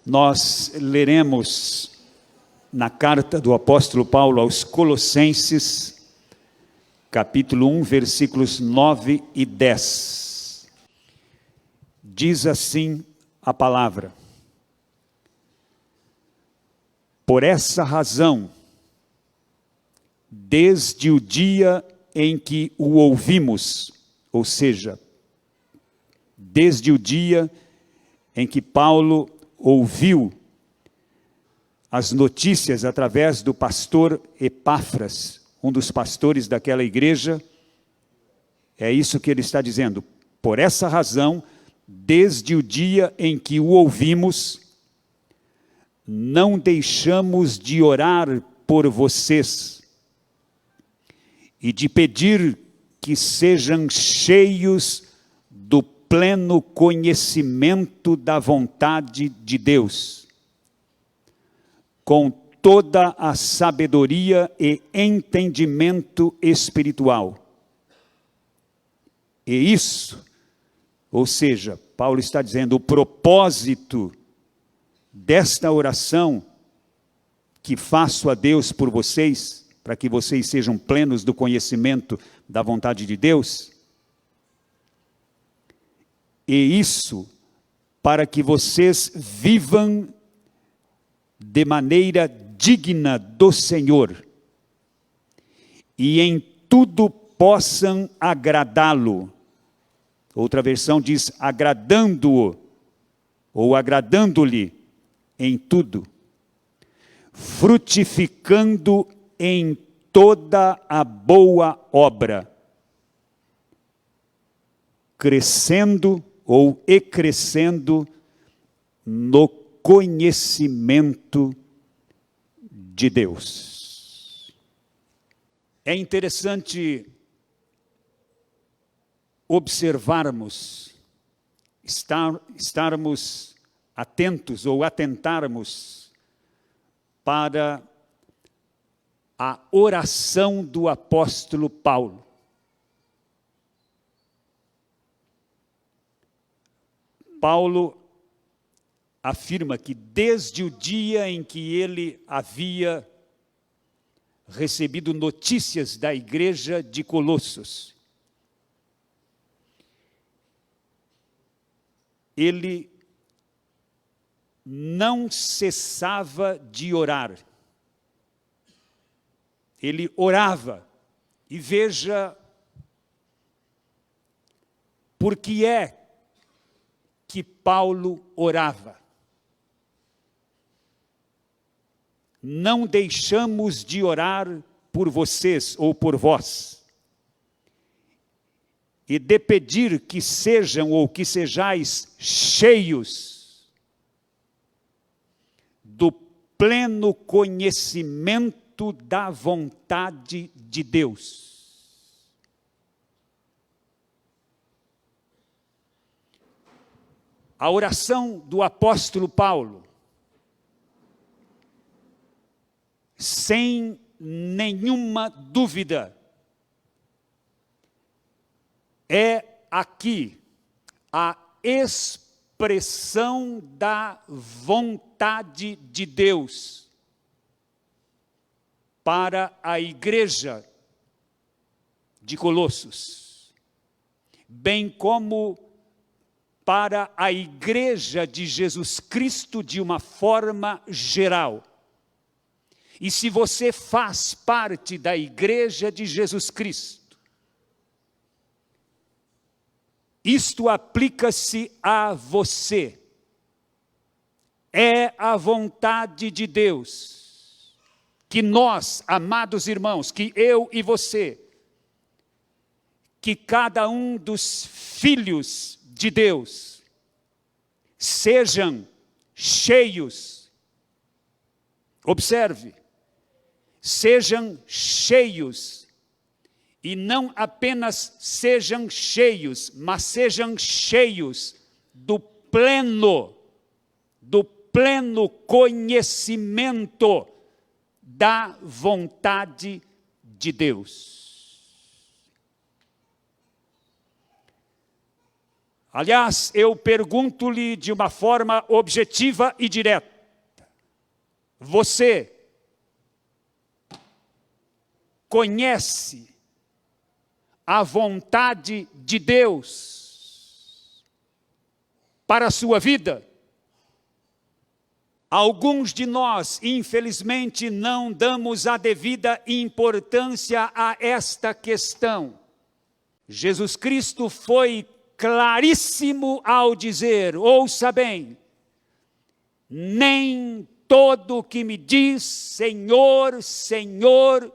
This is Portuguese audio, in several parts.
Nós leremos na carta do apóstolo Paulo aos Colossenses, capítulo 1, versículos 9 e 10. Diz assim a palavra: por essa razão, desde o dia em que o ouvimos, ou seja, desde o dia em que Paulo ouviu as notícias através do pastor Epáfras, um dos pastores daquela igreja, é isso que ele está dizendo. Por essa razão, desde o dia em que o ouvimos, não deixamos de orar por vocês e de pedir que sejam cheios do pleno conhecimento da vontade de Deus, com toda a sabedoria e entendimento espiritual. E isso, ou seja, Paulo está dizendo, o propósito desta oração que faço a Deus por vocês, para que vocês sejam plenos do conhecimento da vontade de Deus, e isso para que vocês vivam de maneira digna do Senhor e em tudo possam agradá-lo. Outra versão diz agradando-o ou agradando-lhe em tudo, frutificando em toda a boa obra, crescendo ou crescendo no conhecimento de Deus. É interessante observarmos, estarmos atentos ou atentarmos para a oração do apóstolo Paulo. Paulo afirma que desde o dia em que ele havia recebido notícias da igreja de Colossos, ele não cessava de orar. Ele orava. E veja por que é que Paulo orava. Não deixamos de orar por vocês ou por vós, e de pedir que sejam ou que sejais cheios do pleno conhecimento da vontade de Deus. A oração do apóstolo Paulo, sem nenhuma dúvida, é aqui a expressão da vontade de Deus para a igreja de Colossos, bem como para a igreja de Jesus Cristo de uma forma geral. E se você faz parte da igreja de Jesus Cristo, isto aplica-se a você. É a vontade de Deus que nós, amados irmãos, que eu e você, que cada um dos filhos de Deus sejam cheios. Observe, sejam cheios, e não apenas sejam cheios, mas sejam cheios do pleno conhecimento da vontade de Deus. Aliás, eu pergunto-lhe de uma forma objetiva e direta: você conhece a vontade de Deus para a sua vida? Alguns de nós, infelizmente, não damos a devida importância a esta questão. Jesus Cristo foi claríssimo ao dizer, ouça bem, nem todo que me diz Senhor, Senhor,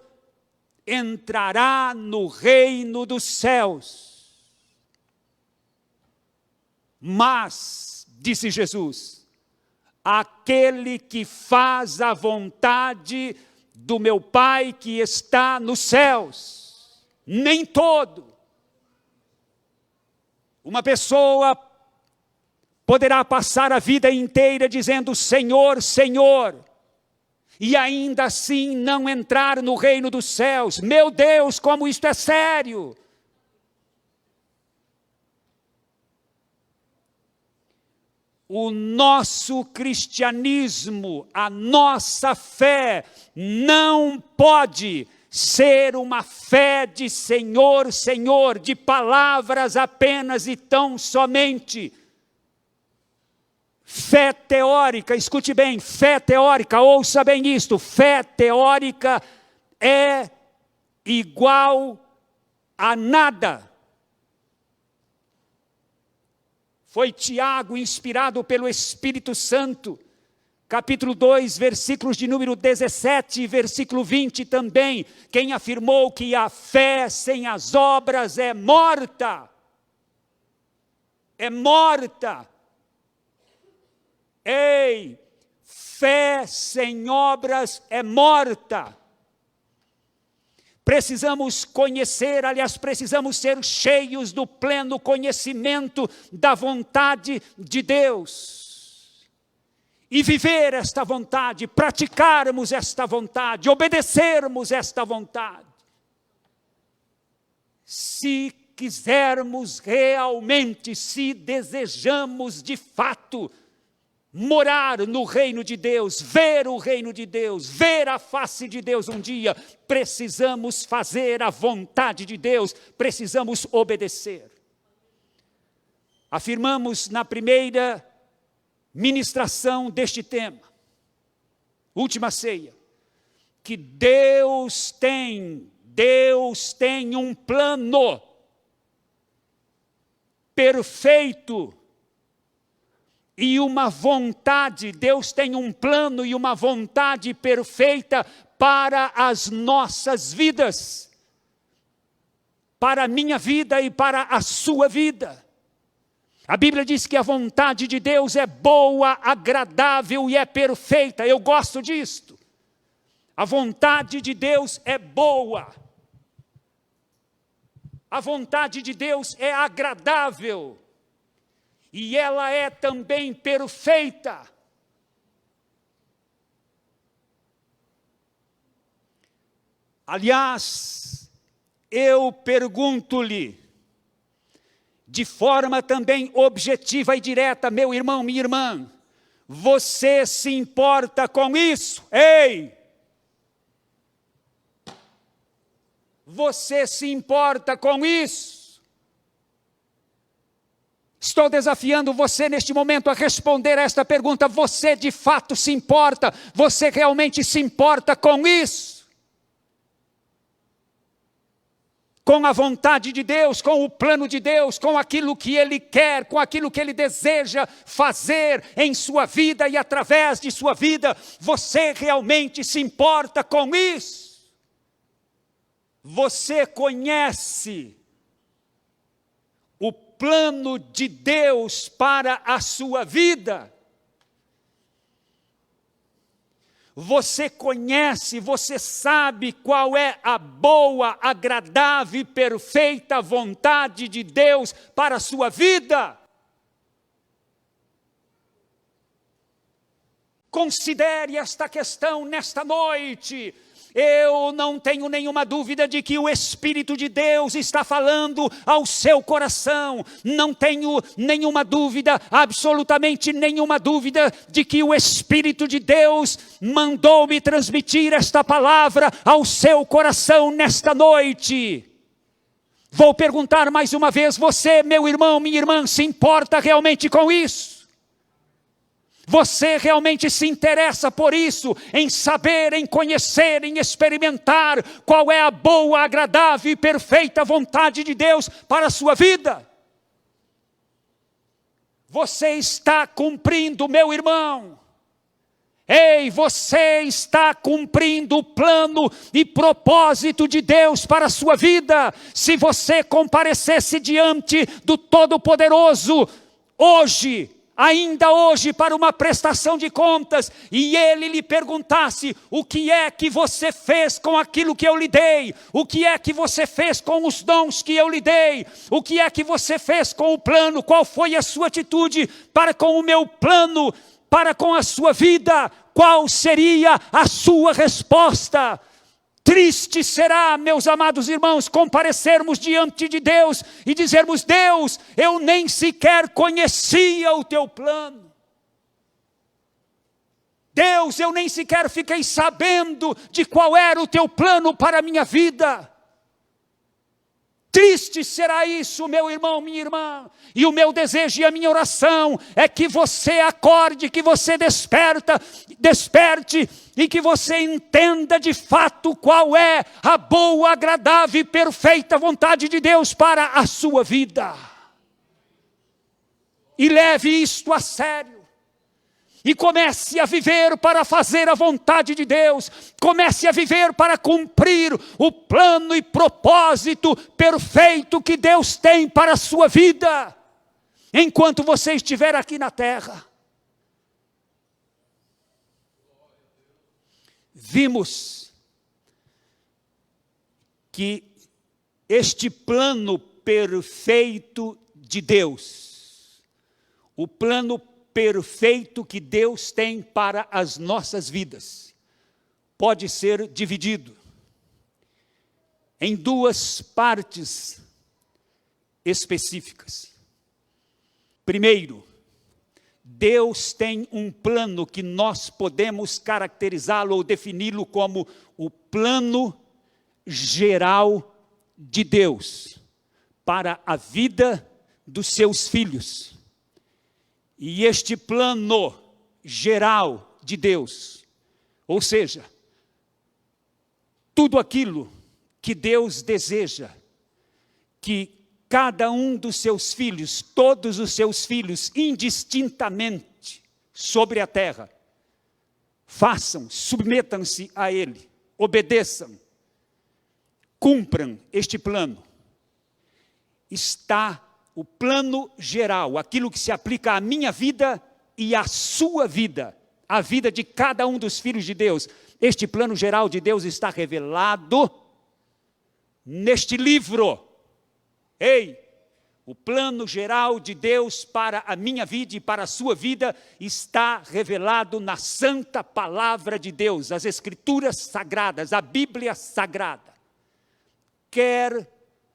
entrará no reino dos céus. Mas, disse Jesus, aquele que faz a vontade do meu Pai que está nos céus, nem todo. Uma pessoa poderá passar a vida inteira dizendo Senhor, Senhor, e ainda assim não entrar no reino dos céus. Meu Deus, como isto é sério! O nosso cristianismo, a nossa fé, não pode ser uma fé de Senhor, Senhor, de palavras apenas e tão somente. Fé teórica, escute bem, fé teórica, ouça bem isto, fé teórica é igual a nada. Foi Tiago, inspirado pelo Espírito Santo, capítulo 2, versículos de número 17 e versículo 20 também, quem afirmou que a fé sem as obras é morta. É morta. Ei, fé sem obras é morta. Precisamos conhecer, aliás, precisamos ser cheios do pleno conhecimento da vontade de Deus. E viver esta vontade, praticarmos esta vontade, obedecermos esta vontade. Se quisermos realmente, se desejamos de fato, morar no reino de Deus, ver o reino de Deus, ver a face de Deus um dia, precisamos fazer a vontade de Deus, precisamos obedecer. Afirmamos na primeira ministração deste tema, última ceia, que Deus tem um plano perfeito e uma vontade, Deus tem um plano e uma vontade perfeita para as nossas vidas, para a minha vida e para a sua vida. A Bíblia diz que a vontade de Deus é boa, agradável e é perfeita. Eu gosto disto. A vontade de Deus é boa. A vontade de Deus é agradável. E ela é também perfeita. Aliás, eu pergunto-lhe, de forma também objetiva e direta, meu irmão, minha irmã, você se importa com isso? Ei! Você se importa com isso? Estou desafiando você neste momento a responder a esta pergunta. Você de fato se importa? Você realmente se importa com isso? Com a vontade de Deus, com o plano de Deus, com aquilo que Ele quer, com aquilo que Ele deseja fazer em sua vida e através de sua vida? Você realmente se importa com isso? Você conhece o plano de Deus para a sua vida? Você conhece, você sabe qual é a boa, agradável e perfeita vontade de Deus para a sua vida? Considere esta questão nesta noite Eu não tenho nenhuma dúvida de que o Espírito de Deus está falando ao seu coração. Não tenho nenhuma dúvida, absolutamente nenhuma dúvida, de que o Espírito de Deus mandou me transmitir esta palavra ao seu coração nesta noite. Vou perguntar mais uma vez: você, meu irmão, minha irmã, se importa realmente com isso? Você realmente se interessa por isso, em saber, em conhecer, em experimentar qual é a boa, agradável e perfeita vontade de Deus para a sua vida? Você está cumprindo, meu irmão. Ei, você está cumprindo o plano e propósito de Deus para a sua vida. Se você comparecesse diante do Todo-Poderoso hoje, ainda hoje, para uma prestação de contas, e ele lhe perguntasse: o que é que você fez com aquilo que eu lhe dei? O que é que você fez com os dons que eu lhe dei? O que é que você fez com o plano? Qual foi a sua atitude para com o meu plano, para com a sua vida? Qual seria a sua resposta? Triste será, meus amados irmãos, comparecermos diante de Deus e dizermos: Deus, eu nem sequer conhecia o teu plano. Deus, eu nem sequer fiquei sabendo de qual era o teu plano para a minha vida. Triste será isso, meu irmão, minha irmã. E o meu desejo e a minha oração é que você acorde, que você desperte e que você entenda de fato qual é a boa, agradável e perfeita vontade de Deus para a sua vida. E leve isto a sério. E comece a viver para fazer a vontade de Deus. Comece a viver para cumprir o plano e propósito perfeito que Deus tem para a sua vida, enquanto você estiver aqui na terra. Vimos que este plano perfeito de Deus, o plano perfeito que Deus tem para as nossas vidas, pode ser dividido em duas partes específicas. Primeiro, Deus tem um plano que nós podemos caracterizá-lo ou defini-lo como o plano geral de Deus para a vida dos seus filhos. E este plano geral de Deus, ou seja, tudo aquilo que Deus deseja que cada um dos seus filhos, todos os seus filhos, indistintamente sobre a terra, façam, submetam-se a Ele, obedeçam, cumpram este plano. Está o plano geral, aquilo que se aplica à minha vida e à sua vida, a vida de cada um dos filhos de Deus. Este plano geral de Deus está revelado neste livro. Ei, o plano geral de Deus para a minha vida e para a sua vida está revelado na santa palavra de Deus, as Escrituras Sagradas, a Bíblia Sagrada. Quer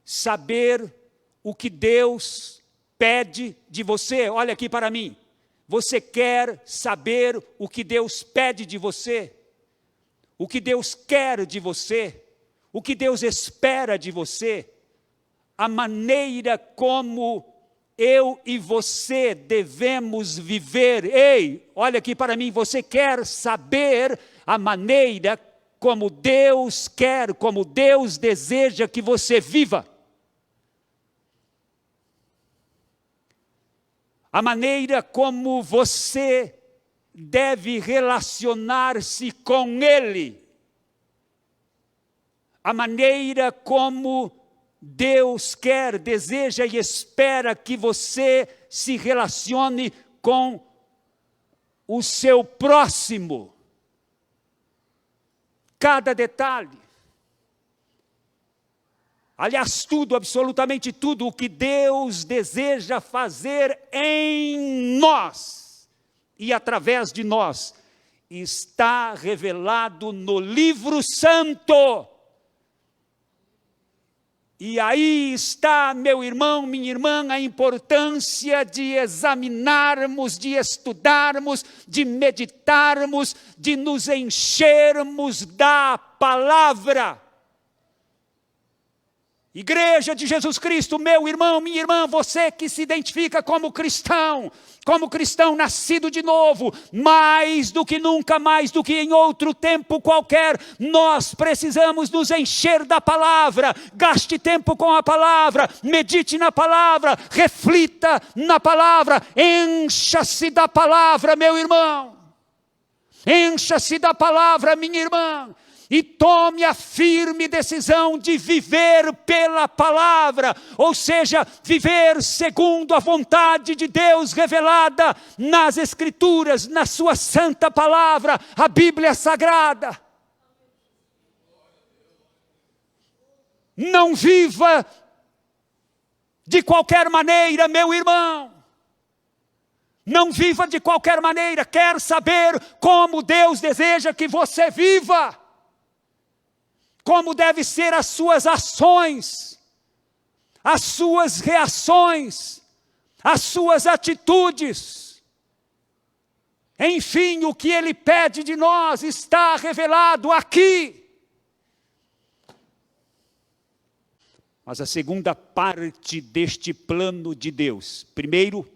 saber o que Deus pede de você? Olha aqui para mim. Você quer saber o que Deus pede de você? O que Deus quer de você? O que Deus espera de você? A maneira como eu e você devemos viver. Ei, olha aqui para mim. Você quer saber a maneira como Deus quer, como Deus deseja que você viva? A maneira como você deve relacionar-se com Ele. A maneira como Deus quer, deseja e espera que você se relacione com o seu próximo. Cada detalhe. Aliás, tudo, absolutamente tudo o que Deus deseja fazer em nós e através de nós está revelado no livro santo. E aí está, meu irmão, minha irmã, a importância de examinarmos, de estudarmos, de meditarmos, de nos enchermos da palavra. Igreja de Jesus Cristo, meu irmão, minha irmã, você que se identifica como cristão nascido de novo, mais do que nunca, mais do que em outro tempo qualquer, nós precisamos nos encher da palavra. Gaste tempo com a palavra, medite na palavra, reflita na palavra, encha-se da palavra, meu irmão, encha-se da palavra, minha irmã. E tome a firme decisão de viver pela palavra, ou seja, viver segundo a vontade de Deus revelada nas Escrituras, na sua santa palavra, a Bíblia Sagrada. Não viva de qualquer maneira, meu irmão. Não viva de qualquer maneira. Quer saber como Deus deseja que você viva? Como devem ser as suas ações, as suas reações, as suas atitudes. Enfim, o que Ele pede de nós está revelado aqui. Mas a segunda parte deste plano de Deus, primeiro,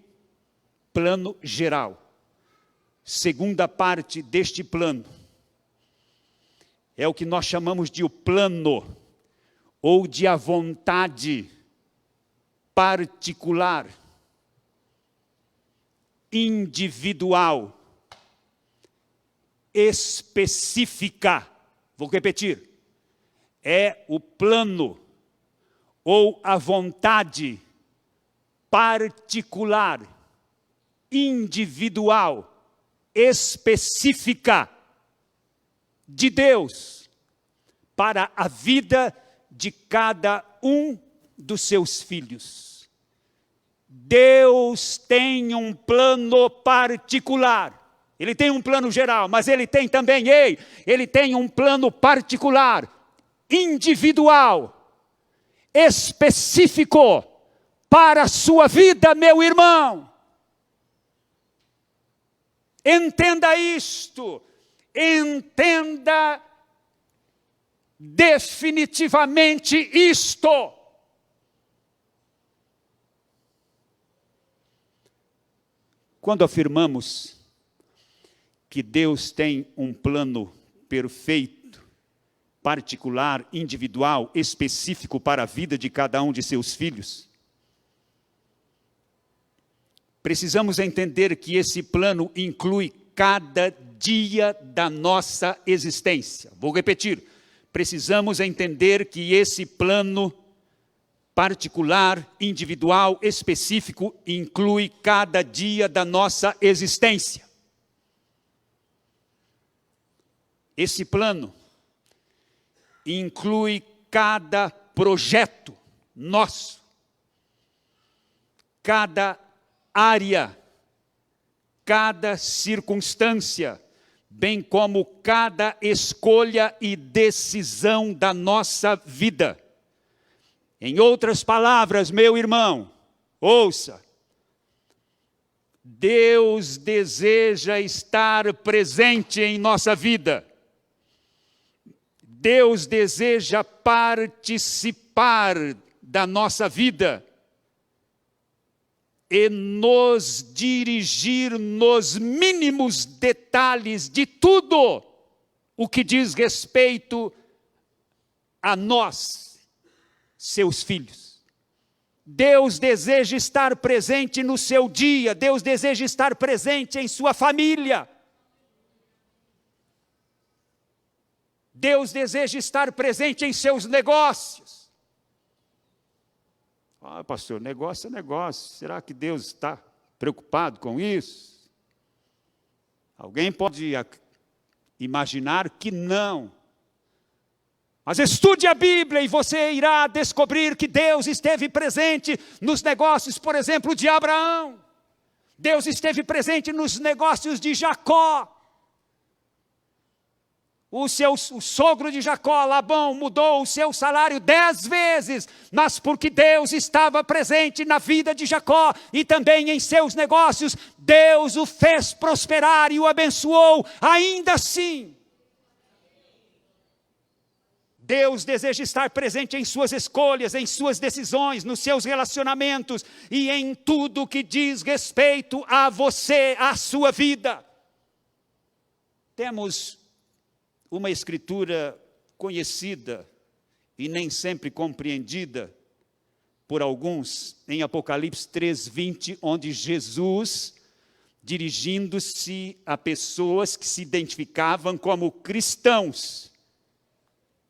plano geral. Segunda parte deste plano é o que nós chamamos de o plano, ou de a vontade particular, individual, específica. Vou repetir. É o plano, ou a vontade particular, individual, específica de Deus para a vida de cada um dos seus filhos. Deus tem um plano particular. Ele tem um plano geral, mas Ele tem também, Ele tem um plano particular, individual, específico para a sua vida, meu irmão. Entenda isto. Entenda definitivamente isto. Quando afirmamos que Deus tem um plano perfeito, particular, individual, específico para a vida de cada um de seus filhos, precisamos entender que esse plano inclui cada dia da nossa existência. Vou repetir. Precisamos entender que esse plano particular, individual, específico, inclui cada dia da nossa existência. Esse plano inclui cada projeto nosso, cada área, cada circunstância, bem como cada escolha e decisão da nossa vida. Em outras palavras, meu irmão, ouça. Deus deseja estar presente em nossa vida. Deus deseja participar da nossa vida e nos dirigir nos mínimos detalhes de tudo o que diz respeito a nós, seus filhos. Deus deseja estar presente no seu dia, Deus deseja estar presente em sua família. Deus deseja estar presente em seus negócios. Ah, pastor, negócio é negócio. Será que Deus está preocupado com isso? Alguém pode imaginar que não. Mas estude a Bíblia e você irá descobrir que Deus esteve presente nos negócios, por exemplo, de Abraão. Deus esteve presente nos negócios de Jacó. O sogro de Jacó, Labão, mudou o seu salário 10 vezes, mas porque Deus estava presente na vida de Jacó e também em seus negócios, Deus o fez prosperar e o abençoou ainda assim. Deus deseja estar presente em suas escolhas, em suas decisões, nos seus relacionamentos e em tudo que diz respeito a você, à sua vida. Temos uma escritura conhecida e nem sempre compreendida por alguns, em Apocalipse 3:20, onde Jesus, dirigindo-se a pessoas que se identificavam como cristãos,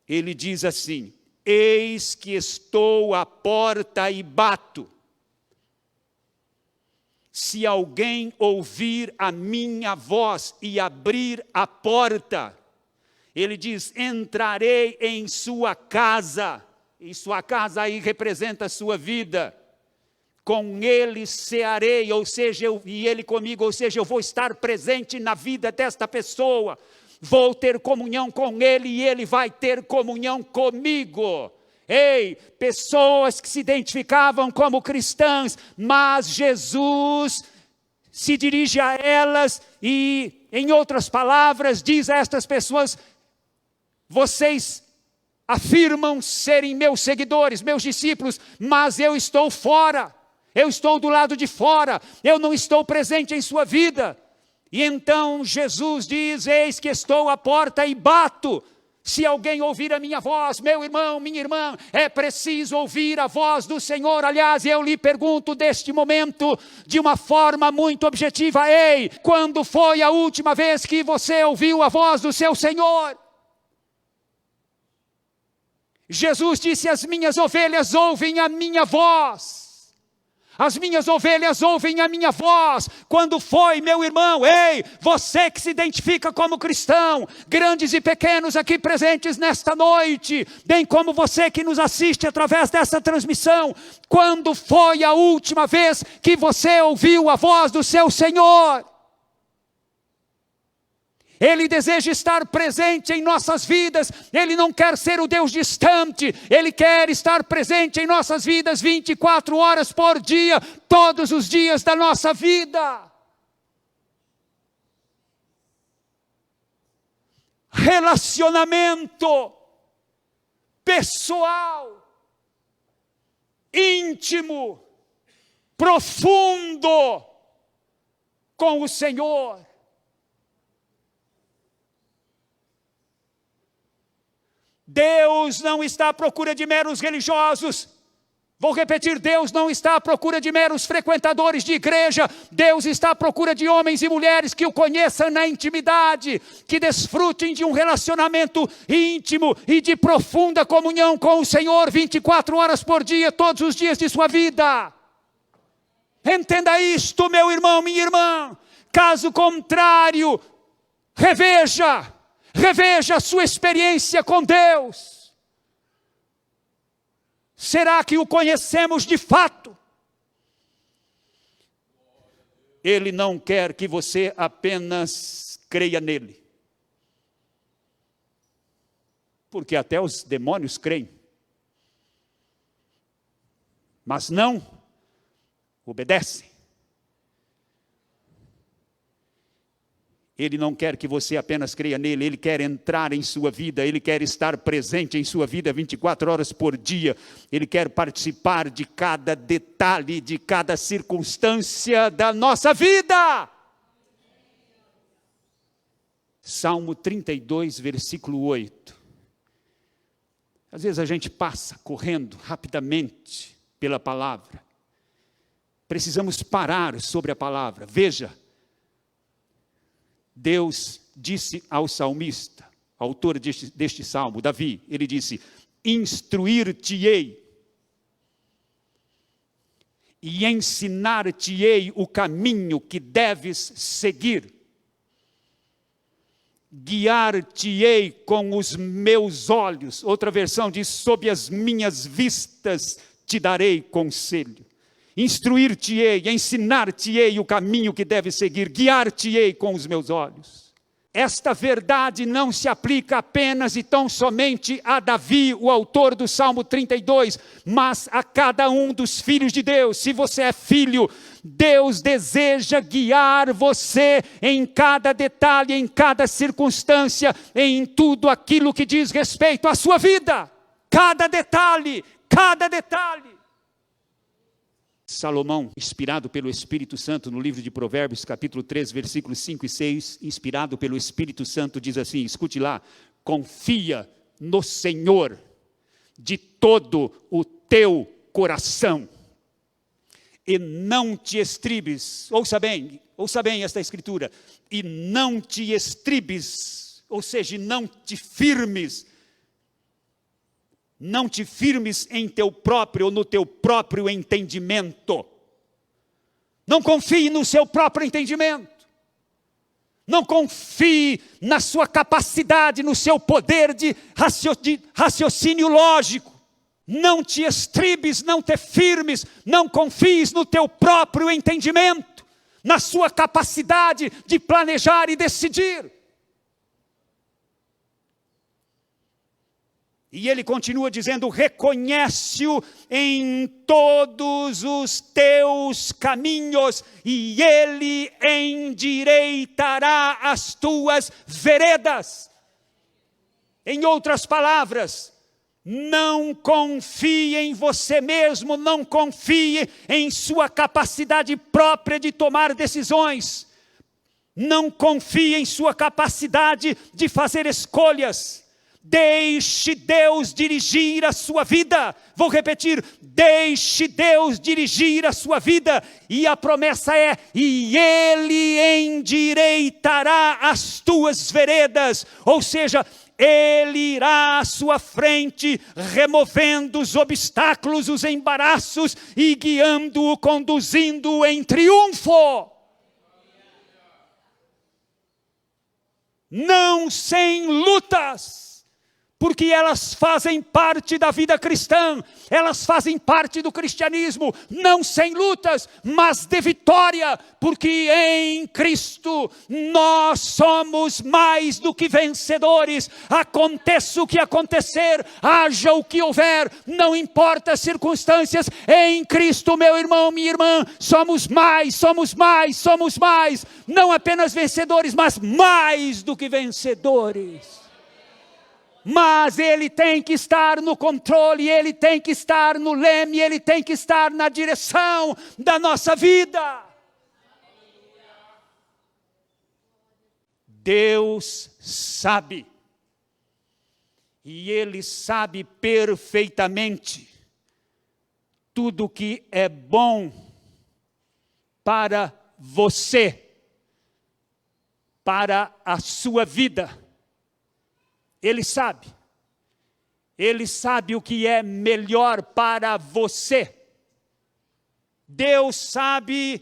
ele diz assim: eis que estou à porta e bato. Se alguém ouvir a minha voz e abrir a porta, ele diz, entrarei em sua casa, e sua casa aí representa a sua vida, com ele cearei, ou seja, e ele comigo, ou seja, eu vou estar presente na vida desta pessoa, vou ter comunhão com ele e ele vai ter comunhão comigo. Ei, pessoas que se identificavam como cristãs, mas Jesus se dirige a elas e, em outras palavras, diz a estas pessoas: vocês afirmam serem meus seguidores, meus discípulos, mas eu estou fora, eu estou do lado de fora, eu não estou presente em sua vida. E então Jesus diz, eis que estou à porta e bato. Se alguém ouvir a minha voz, meu irmão, minha irmã, é preciso ouvir a voz do Senhor. Aliás, eu lhe pergunto deste momento, de uma forma muito objetiva, ei, quando foi a última vez que você ouviu a voz do seu Senhor? Jesus disse, as minhas ovelhas ouvem a minha voz. As minhas ovelhas ouvem a minha voz. Quando foi, meu irmão, ei, você que se identifica como cristão, grandes e pequenos aqui presentes nesta noite, bem como você que nos assiste através dessa transmissão, quando foi a última vez que você ouviu a voz do seu Senhor? Ele deseja estar presente em nossas vidas, Ele não quer ser o Deus distante, Ele quer estar presente em nossas vidas 24 horas por dia, todos os dias da nossa vida. Relacionamento pessoal, íntimo, profundo com o Senhor. Deus não está à procura de meros religiosos. Vou repetir, Deus não está à procura de meros frequentadores de igreja. Deus está à procura de homens e mulheres que o conheçam na intimidade, que desfrutem de um relacionamento íntimo e de profunda comunhão com o Senhor 24 horas por dia, todos os dias de sua vida. Entenda isto, meu irmão, minha irmã. Caso contrário, reveja a sua experiência com Deus. Será que o conhecemos de fato? Ele não quer que você apenas creia nele. Porque até os demônios creem. Mas não obedecem. Ele não quer que você apenas creia nele, Ele quer entrar em sua vida, Ele quer estar presente em sua vida 24 horas por dia, Ele quer participar de cada detalhe, de cada circunstância da nossa vida. Salmo 32, versículo 8. Às vezes a gente passa correndo rapidamente pela palavra. Precisamos parar sobre a palavra. Veja, Deus disse ao salmista, autor deste salmo, Davi, ele disse, instruir-te-ei e ensinar-te-ei o caminho que deves seguir. Guiar-te-ei com os meus olhos. Outra versão diz, sob as minhas vistas te darei conselho. Instruir-te-ei, ensinar-te-ei o caminho que deve seguir, guiar-te-ei com os meus olhos. esta verdade não se aplica apenas e tão somente a Davi, o autor do Salmo 32, mas a cada um dos filhos de Deus. Se você é filho, Deus deseja guiar você em cada detalhe, em cada circunstância, em tudo aquilo que diz respeito à sua vida. Cada detalhe, cada detalhe. Salomão, inspirado pelo Espírito Santo, no livro de Provérbios, capítulo 3, versículos 5 e 6, inspirado pelo Espírito Santo, diz assim, escute lá, confia no Senhor de todo o teu coração e não te estribes, ouça bem esta escritura, e não te estribes, ou seja, não te firmes em teu próprio ou no teu próprio entendimento. Não confie no seu próprio entendimento. Não confie na sua capacidade, no seu poder de raciocínio lógico. Não te estribes, não te firmes, não confies no teu próprio entendimento, na sua capacidade de planejar e decidir. E ele continua dizendo, reconhece-o em todos os teus caminhos, e ele endireitará as tuas veredas. Em outras palavras, não confie em você mesmo, não confie em sua capacidade própria de tomar decisões. Não confie em sua capacidade de fazer escolhas. Deixe Deus dirigir a sua vida. Vou repetir, deixe Deus dirigir a sua vida. E a promessa é, e Ele endireitará as tuas veredas. Ou seja, Ele irá à sua frente, removendo os obstáculos, os embaraços, e guiando-o, conduzindo-o em triunfo. Não sem lutas. Porque elas fazem parte da vida cristã, elas fazem parte do cristianismo, não sem lutas, mas de vitória, porque em Cristo nós somos mais do que vencedores. Aconteça o que acontecer, haja o que houver, não importa as circunstâncias, em Cristo, meu irmão, minha irmã, somos mais, não apenas vencedores, mas mais do que vencedores. Mas Ele tem que estar no controle, Ele tem que estar no leme, Ele tem que estar na direção da nossa vida. Deus sabe, e Ele sabe perfeitamente, tudo que é bom para você, para a sua vida. Ele sabe o que é melhor para você. Deus sabe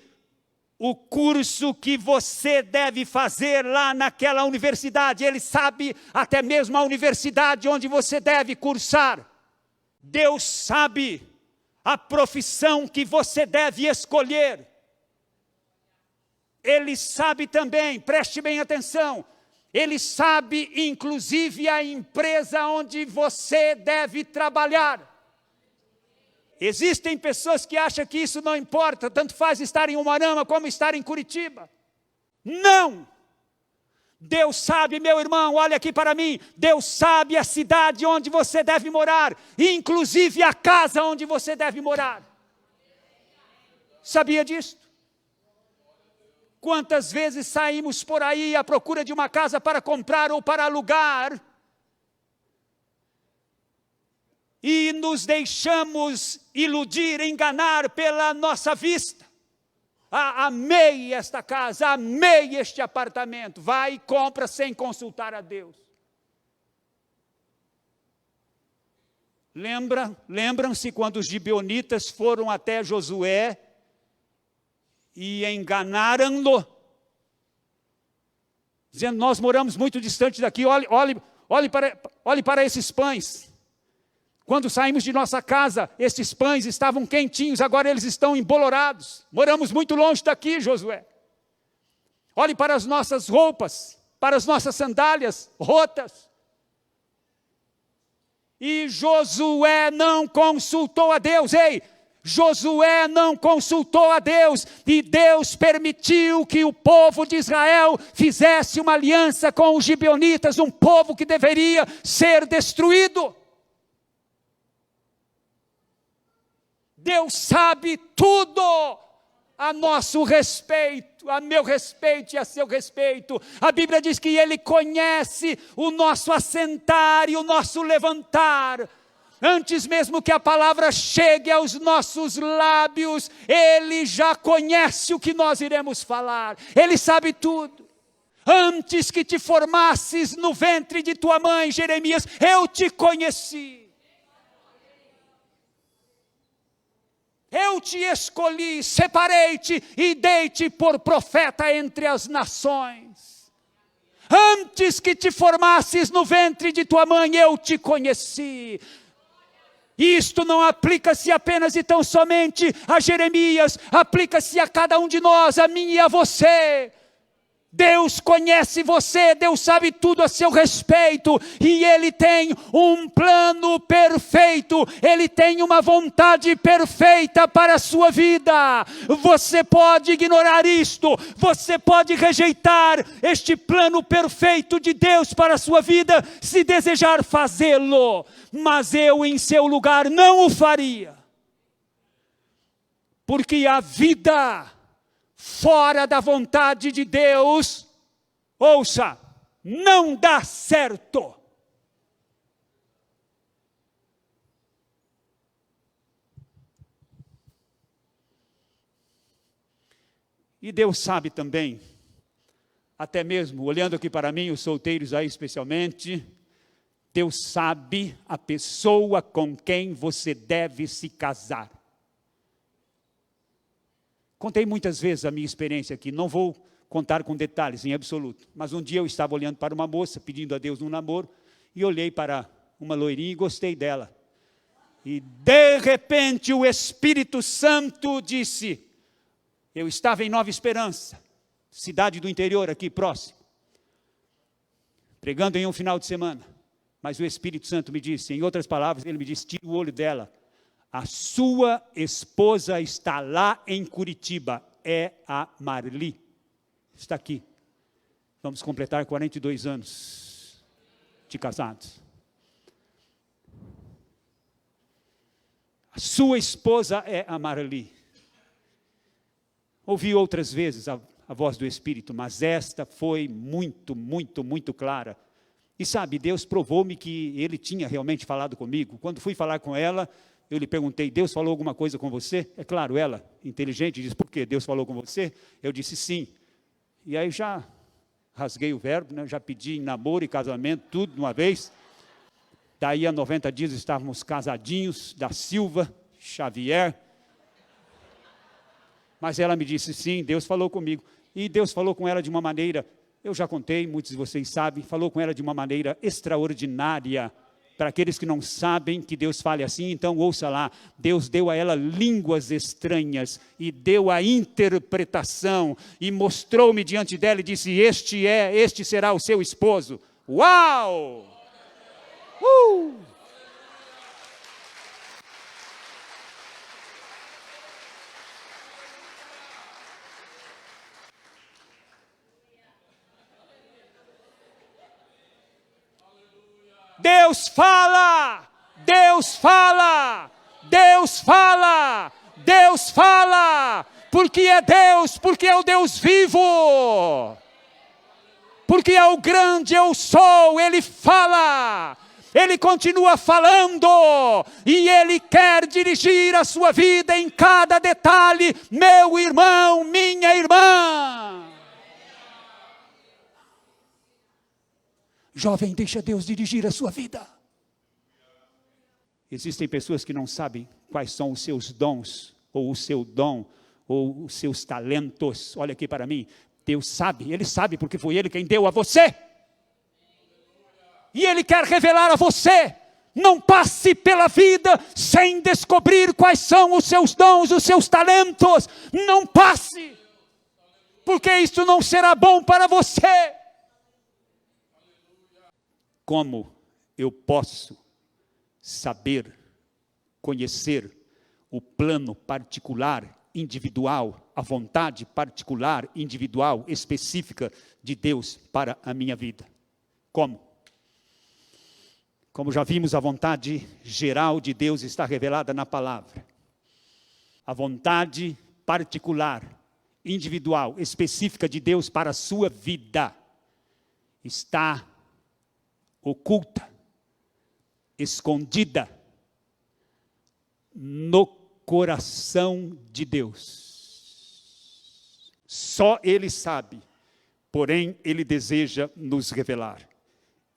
o curso que você deve fazer lá naquela universidade. Ele sabe até mesmo a universidade onde você deve cursar. Deus sabe a profissão que você deve escolher. Ele sabe também, preste bem atenção, Ele sabe, inclusive, a empresa onde você deve trabalhar. Existem pessoas que acham que isso não importa, tanto faz estar em Umuarama como estar em Curitiba. Não! Deus sabe, meu irmão, olha aqui para mim, Deus sabe a cidade onde você deve morar, inclusive a casa onde você deve morar. Sabia disso? Quantas vezes saímos por aí à procura de uma casa para comprar ou para alugar e nos deixamos iludir, enganar pela nossa vista. Amei esta casa, amei este apartamento. Vai e compra sem consultar a Deus. Lembram-se quando os gibeonitas foram até Josué e enganaram-no, dizendo, nós moramos muito distante daqui, olhe para esses pães. Quando saímos de nossa casa, esses pães estavam quentinhos, agora eles estão embolorados. Moramos muito longe daqui, Josué. Olhe para as nossas roupas, para as nossas sandálias rotas. E Josué não consultou a Deus. Ei, Josué não consultou a Deus. E Deus permitiu que o povo de Israel fizesse uma aliança com os gibeonitas, um povo que deveria ser destruído. Deus sabe tudo a nosso respeito, a meu respeito e a seu respeito. A Bíblia diz que Ele conhece o nosso assentar e o nosso levantar. Antes mesmo que a palavra chegue aos nossos lábios, Ele já conhece o que nós iremos falar. Ele sabe tudo. Antes que te formasses no ventre de tua mãe, Jeremias, eu te conheci. Eu te escolhi, separei-te e dei-te por profeta entre as nações. Antes que te formasses no ventre de tua mãe, eu te conheci. Isto não aplica-se apenas e tão somente a Jeremias, aplica-se a cada um de nós, a mim e a você. Deus conhece você, Deus sabe tudo a seu respeito, e Ele tem um plano perfeito, Ele tem uma vontade perfeita para a sua vida. Você pode ignorar isto, você pode rejeitar este plano perfeito de Deus para a sua vida, se desejar fazê-lo, mas eu em seu lugar não o faria, porque a vida fora da vontade de Deus, ouça, não dá certo. E Deus sabe também, até mesmo olhando aqui para mim, os solteiros aí especialmente, Deus sabe a pessoa com quem você deve se casar. Contei muitas vezes a minha experiência aqui, não vou contar com detalhes em absoluto, mas um dia eu estava olhando para uma moça, pedindo a Deus um namoro, e olhei para uma loirinha e gostei dela. E de repente o Espírito Santo disse, eu estava em Nova Esperança, cidade do interior aqui próximo, pregando em um final de semana, mas o Espírito Santo me disse, em outras palavras, ele me disse, tira o olho dela. A sua esposa está lá em Curitiba, é a Marli, está aqui. Vamos completar 42 anos de casados. A sua esposa é a Marli. Ouvi outras vezes a voz do Espírito, mas esta foi muito, muito, muito clara. E sabe, Deus provou-me que Ele tinha realmente falado comigo. Quando fui falar com ela, eu lhe perguntei, Deus falou alguma coisa com você? É claro, ela, inteligente, disse, por quê? Deus falou com você? Eu disse, sim. E aí já rasguei o verbo, né? Já pedi em namoro e casamento, tudo de uma vez. Daí a 90 dias estávamos casadinhos, da Silva, Xavier. Mas ela me disse, sim, Deus falou comigo. E Deus falou com ela de uma maneira, eu já contei, muitos de vocês sabem, falou com ela de uma maneira extraordinária. Para aqueles que não sabem que Deus fale assim, então ouça lá, Deus deu a ela línguas estranhas, e deu a interpretação, e mostrou-me diante dela e disse, este será o seu esposo. Uau! Deus fala, Deus fala, Deus fala, Deus fala, porque é Deus, porque é o Deus vivo, porque é o grande eu sou, Ele fala, Ele continua falando, e Ele quer dirigir a sua vida em cada detalhe, meu irmão, minha irmã. Jovem, deixa Deus dirigir a sua vida. Existem pessoas que não sabem quais são os seus dons, ou o seu dom, ou os seus talentos. Olha aqui para mim, Deus sabe, Ele sabe porque foi Ele quem deu a você. E Ele quer revelar a você. Não passe pela vida sem descobrir quais são os seus dons, os seus talentos. Não passe, porque isso não será bom para você. como eu posso saber, conhecer o plano particular, individual, a vontade particular, individual, específica de Deus para a minha vida? Como? Como já vimos, a vontade geral de Deus está revelada na palavra. A vontade particular, individual, específica de Deus para a sua vida está oculta, escondida no coração de Deus. Só Ele sabe, porém Ele deseja nos revelar.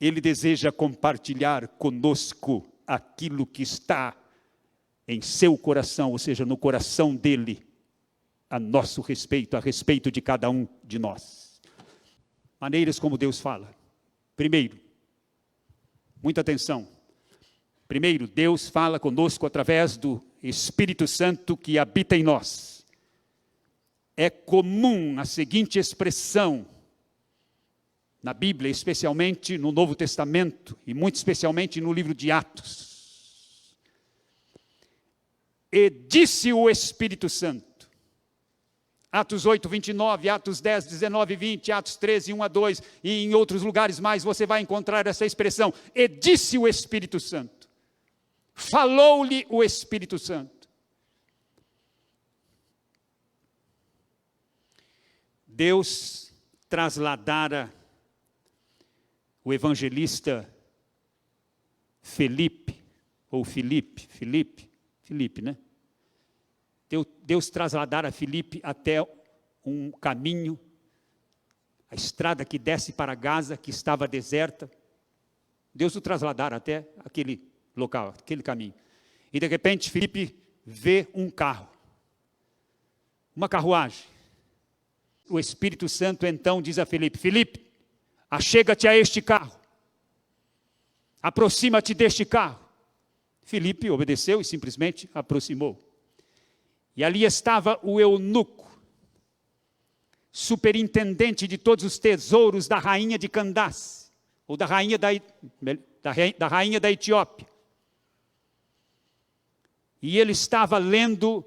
Ele deseja compartilhar conosco aquilo que está em seu coração, ou seja, no coração dele, a nosso respeito, a respeito de cada um de nós. Maneiras como Deus fala. Primeiro, muita atenção. Primeiro, Deus fala conosco através do Espírito Santo que habita em nós. É comum a seguinte expressão na Bíblia, especialmente no Novo Testamento, e muito especialmente no livro de Atos. E disse o Espírito Santo. Atos 8, 29, Atos 10, 19, 20, Atos 13, 1 a 2, e em outros lugares mais você vai encontrar essa expressão. E disse o Espírito Santo. Falou-lhe o Espírito Santo. Deus trasladara o evangelista Felipe, né? Deus trasladara Felipe até um caminho, a estrada que desce para Gaza, que estava deserta. Deus o trasladara até aquele local, aquele caminho. E de repente Felipe vê um carro, uma carruagem. O Espírito Santo então diz a Felipe: Felipe, achega-te a este carro, aproxima-te deste carro. Felipe obedeceu e simplesmente aproximou. E ali estava o eunuco, superintendente de todos os tesouros da rainha de Candace, ou da rainha da rainha da Etiópia. E ele estava lendo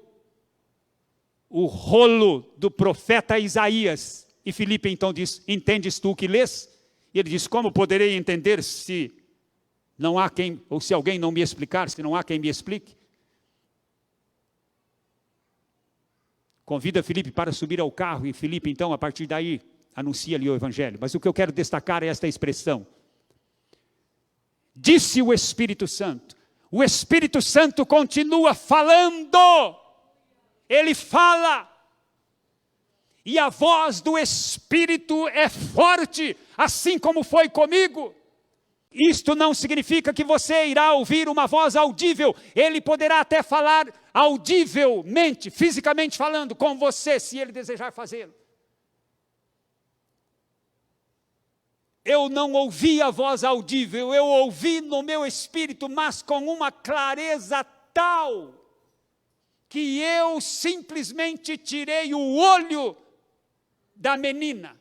o rolo do profeta Isaías. E Filipe então diz: entendes tu o que lês? E ele diz: como poderei entender se não há quem, ou se alguém não me explicar, se não há quem me explique? Convida Filipe para subir ao carro, e Filipe então, a partir daí, anuncia-lhe o evangelho. Mas o que eu quero destacar é esta expressão. Disse o Espírito Santo. O Espírito Santo continua falando. Ele fala. E a voz do Espírito é forte, assim como foi comigo. Isto não significa que você irá ouvir uma voz audível. Ele poderá até falar audivelmente, fisicamente falando com você, se ele desejar fazê-lo. Eu não ouvi a voz audível, eu ouvi no meu espírito, mas com uma clareza tal, que eu simplesmente tirei o olho da menina.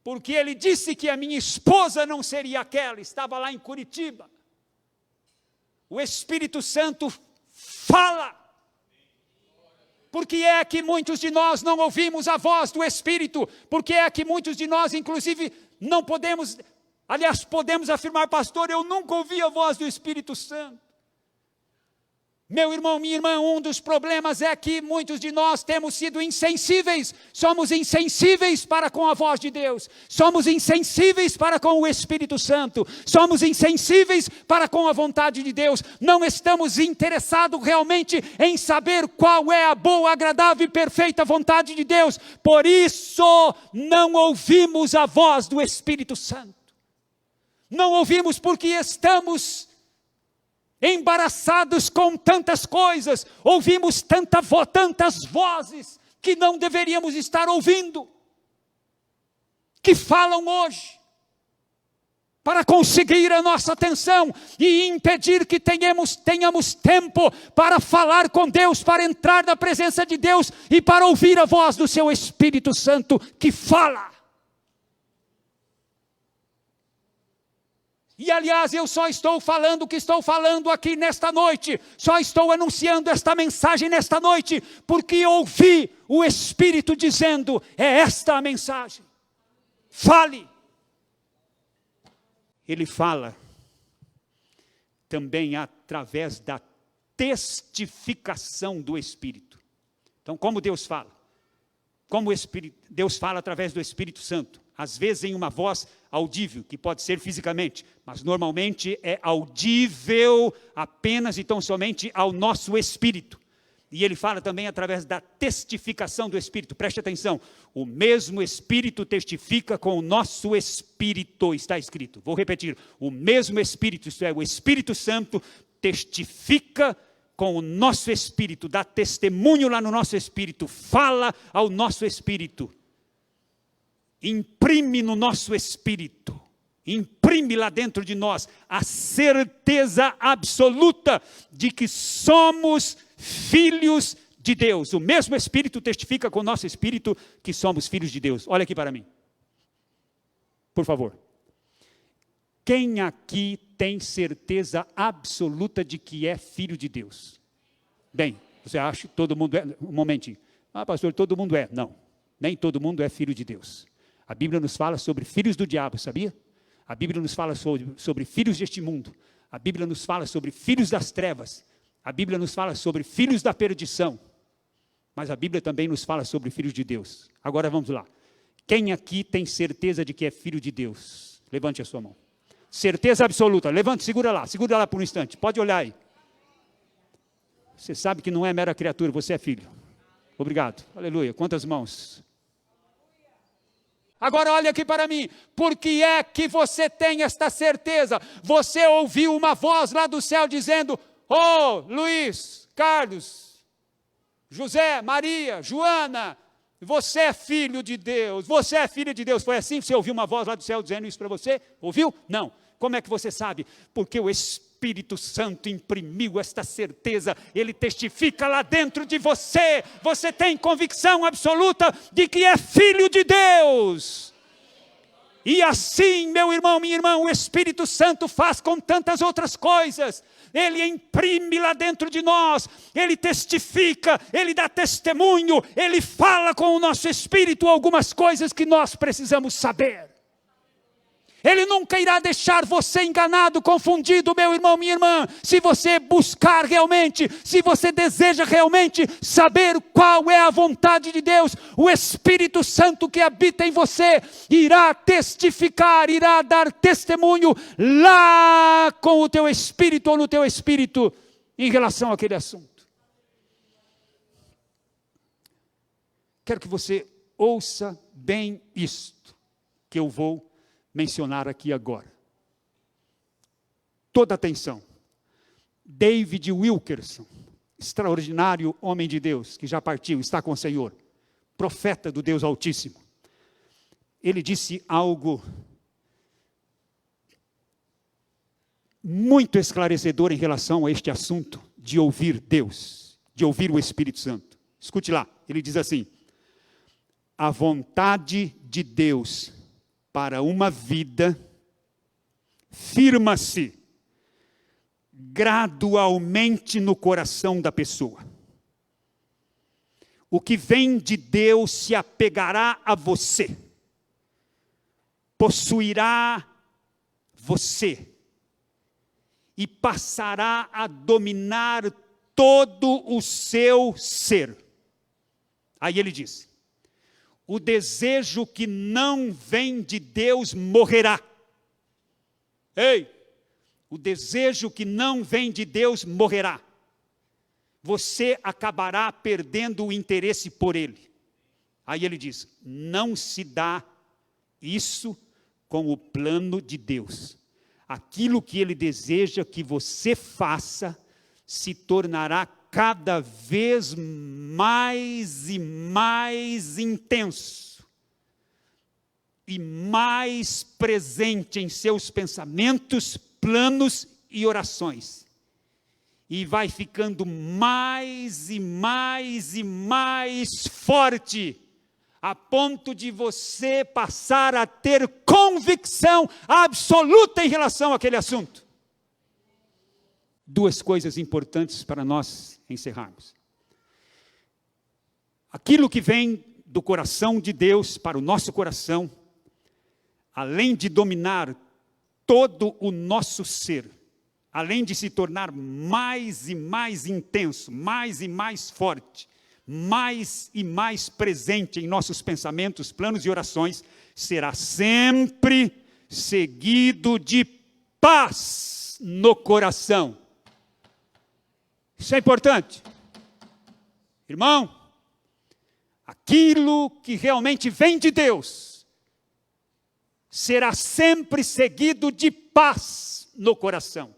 Porque ele disse que a minha esposa não seria aquela, estava lá em Curitiba. O Espírito Santo fala. Por que é que muitos de nós não ouvimos a voz do Espírito? Por que é que muitos de nós, inclusive, não podemos, aliás, podemos afirmar: pastor, eu nunca ouvi a voz do Espírito Santo. Meu irmão, minha irmã, um dos problemas é que muitos de nós temos sido insensíveis. Somos insensíveis para com a voz de Deus. Somos insensíveis para com o Espírito Santo. Somos insensíveis para com a vontade de Deus. Não estamos interessados realmente em saber qual é a boa, agradável e perfeita vontade de Deus. Por isso, não ouvimos a voz do Espírito Santo. Não ouvimos porque estamos embaraçados com tantas coisas, ouvimos tantas vozes que não deveríamos estar ouvindo, que falam hoje, para conseguir a nossa atenção e impedir que tenhamos tempo para falar com Deus, para entrar na presença de Deus e para ouvir a voz do seu Espírito Santo que fala. E aliás, eu só estou falando o que estou falando aqui nesta noite, só estou anunciando esta mensagem nesta noite, porque ouvi o Espírito dizendo, é esta a mensagem. Fale. Ele fala também através da testificação do Espírito. Então, como Deus fala? Como Deus fala através do Espírito Santo? Às vezes em uma voz audível, que pode ser fisicamente, mas normalmente é audível apenas e tão somente ao nosso espírito. E ele fala também através da testificação do Espírito. Preste atenção, o mesmo Espírito testifica com o nosso espírito, está escrito. Vou repetir, o mesmo Espírito, isto é, o Espírito Santo, testifica com o nosso espírito, dá testemunho lá no nosso espírito, fala ao nosso espírito. Imprime no nosso espírito, imprime lá dentro de nós a certeza absoluta de que somos filhos de Deus. O mesmo Espírito testifica com o nosso espírito que somos filhos de Deus. Olha aqui para mim, por favor. Quem aqui tem certeza absoluta de que é filho de Deus? Bem, você acha que todo mundo é? Um momentinho. Ah, pastor, todo mundo é. Não, nem todo mundo é filho de Deus. A Bíblia nos fala sobre filhos do diabo, sabia? A Bíblia nos fala sobre filhos deste mundo. A Bíblia nos fala sobre filhos das trevas. A Bíblia nos fala sobre filhos da perdição. Mas a Bíblia também nos fala sobre filhos de Deus. Agora vamos lá. Quem aqui tem certeza de que é filho de Deus? Levante a sua mão. Certeza absoluta. Levante, segura lá por um instante. Pode olhar aí. Você sabe que não é mera criatura, você é filho. Obrigado. Aleluia. Quantas mãos? Agora olha aqui para mim, por que é que você tem esta certeza? Você ouviu uma voz lá do céu dizendo, oh, Luiz, Carlos, José, Maria, Joana, você é filho de Deus, você é filha de Deus. Foi assim que você ouviu uma voz lá do céu dizendo isso para você? Ouviu? Não. Como é que você sabe? Porque o Espírito Santo imprimiu esta certeza, ele testifica lá dentro de você, você tem convicção absoluta de que é filho de Deus. E assim, meu irmão, minha irmã, o Espírito Santo faz com tantas outras coisas. Ele imprime lá dentro de nós, ele testifica, ele dá testemunho, ele fala com o nosso espírito algumas coisas que nós precisamos saber. Ele nunca irá deixar você enganado, confundido, meu irmão, minha irmã. Se você buscar realmente, se você deseja realmente saber qual é a vontade de Deus, o Espírito Santo que habita em você irá testificar, irá dar testemunho lá com o teu espírito ou no teu espírito em relação àquele assunto. Quero que você ouça bem isto que eu vou mencionar aqui agora. Toda atenção. David Wilkerson, extraordinário homem de Deus, que já partiu, está com o Senhor, profeta do Deus Altíssimo. Ele disse algo muito esclarecedor em relação a este assunto de ouvir Deus, de ouvir o Espírito Santo. Escute lá, ele diz assim: a vontade de Deus para uma vida firma-se gradualmente no coração da pessoa. O que vem de Deus se apegará a você, possuirá você e passará a dominar todo o seu ser. Aí ele diz: o desejo que não vem de Deus morrerá. Ei, o desejo que não vem de Deus morrerá. Você acabará perdendo o interesse por ele. Aí ele diz: não se dá isso com o plano de Deus. Aquilo que ele deseja que você faça se tornará cada vez mais e mais intenso e mais presente em seus pensamentos, planos e orações. E vai ficando mais e mais e mais forte a ponto de você passar a ter convicção absoluta em relação àquele assunto. Duas coisas importantes para nós encerrarmos. Aquilo que vem do coração de Deus para o nosso coração, além de dominar todo o nosso ser, além de se tornar mais e mais intenso, mais e mais forte, mais e mais presente em nossos pensamentos, planos e orações, será sempre seguido de paz no coração. Isso é importante. Irmão, aquilo que realmente vem de Deus será sempre seguido de paz no coração.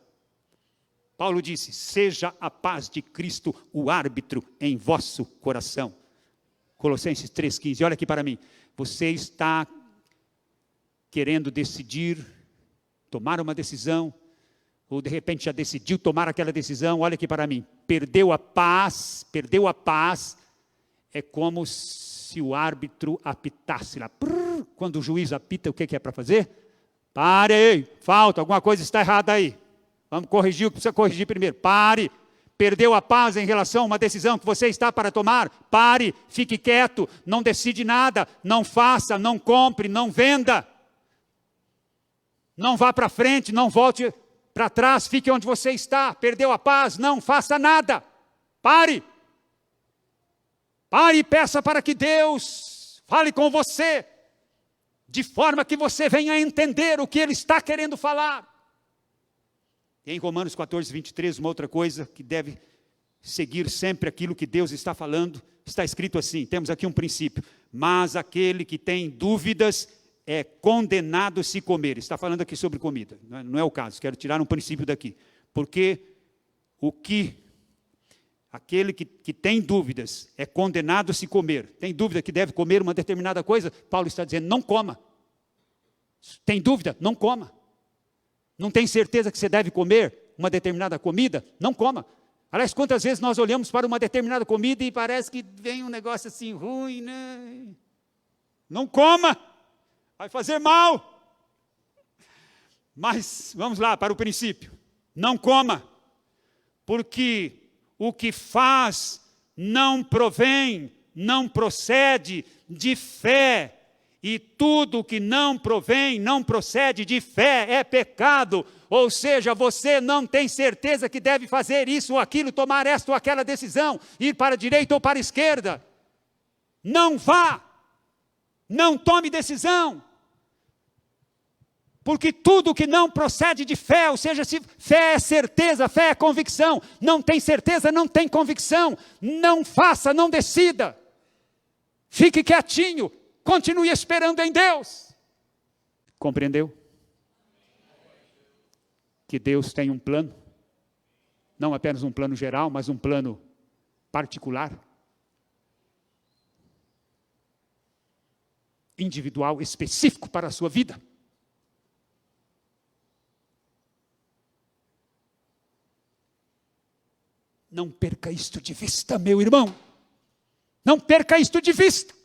Paulo disse, seja a paz de Cristo o árbitro em vosso coração. Colossenses 3,15, olha aqui para mim. Você está querendo decidir, tomar uma decisão, ou de repente já decidiu tomar aquela decisão, olha aqui para mim. Perdeu a paz, é como se o árbitro apitasse lá. Quando o juiz apita, o que é para fazer? Pare, falta, alguma coisa está errada aí. Vamos corrigir o que precisa corrigir primeiro. Pare. Perdeu a paz em relação a uma decisão que você está para tomar? Pare. Fique quieto. Não decide nada. Não faça, não compre, não venda. Não vá para frente, não volte para trás. Fique onde você está. Perdeu a paz? Não faça nada. Pare. Pare e peça para que Deus fale com você, de forma que você venha a entender o que Ele está querendo falar. Em Romanos 14, 23, uma outra coisa que deve seguir sempre aquilo que Deus está falando, está escrito assim, temos aqui um princípio, mas aquele que tem dúvidas é condenado se comer. Está falando aqui sobre comida, não é o caso, quero tirar um princípio daqui, porque aquele que tem dúvidas é condenado se comer. Tem dúvida que deve comer uma determinada coisa? Paulo está dizendo, não coma. Tem dúvida? Não coma. Não tem certeza que você deve comer uma determinada comida? Não coma. Aliás, quantas vezes nós olhamos para uma determinada comida e parece que vem um negócio assim ruim, né? Não coma, vai fazer mal. Mas, vamos lá, para o princípio. Não coma, porque o que faz não provém, não procede de fé. E tudo que não provém, não procede de fé, é pecado. Ou seja, você não tem certeza que deve fazer isso ou aquilo, tomar esta ou aquela decisão, ir para a direita ou para a esquerda. Não vá, não tome decisão. Porque tudo que não procede de fé, ou seja, se fé é certeza, fé é convicção, não tem certeza, não tem convicção, não faça, não decida. Fique quietinho. Continue esperando em Deus. Compreendeu? Que Deus tem um plano. Não apenas um plano geral, mas um plano particular. Individual, específico para a sua vida. Não perca isto de vista, meu irmão. Não perca isto de vista.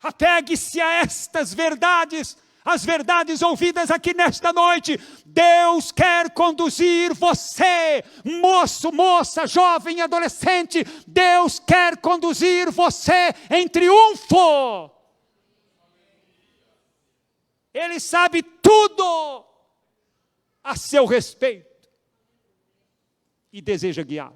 Apegue-se a estas verdades, as verdades ouvidas aqui nesta noite. Deus quer conduzir você, moço, moça, jovem, adolescente. Deus quer conduzir você em triunfo. Ele sabe tudo a seu respeito e deseja guiá-lo.